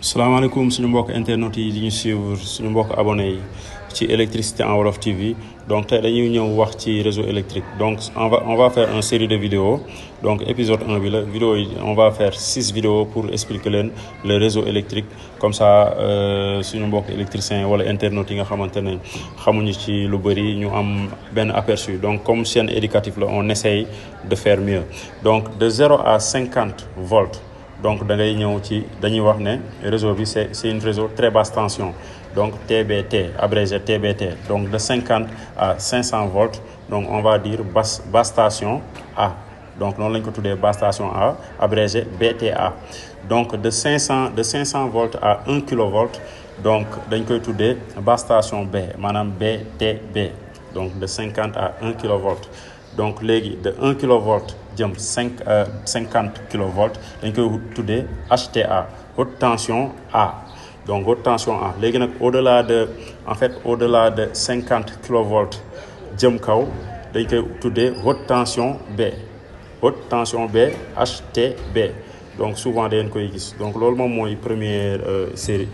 salaamaaleykum suñu mbokk internet yi di ñu suivre suñu mbokk abonné yi ci électricité en wolof TV donc tey dañuy ñëw wax ci réseau électrique donc on va faire une série de vidéos donc épisode 1 bi la vidéo yi on va faire 6 vidéos pour expliquer leen le réseau électrique comme ça suñu mbokk électricien wala internautes yi nga xamante ne xamuñu ci lu bëri ñu am benn aperçu donc comme chaîne éducative la on essaye de faire mieux donc de 0 à 50 volts. Donc dañuy ñëw ci dañuy wax ne réseau bi c'est une réseau très basse tension donc TBT abrégé TBT donc de 50 à 500 volts donc on va dire basse station A donc noonu lañ ko tuddee basse station A abrégé BTA donc de 500 volts à 1 kilovolt donc dañ koy tuddee basse station B maanaam BTB donc de 50 à 1 kilovolt donc léegi de 1 kilovolt jëm 50 kilovolts dañ koy tuddee HTA haute tension A donc haute tension A léegi nag au-delà de 50 kilovolts jëm kaw dañ koy tuddee haute tension B HTB donc souvent dañ koy gis donc loolu moom mooy première série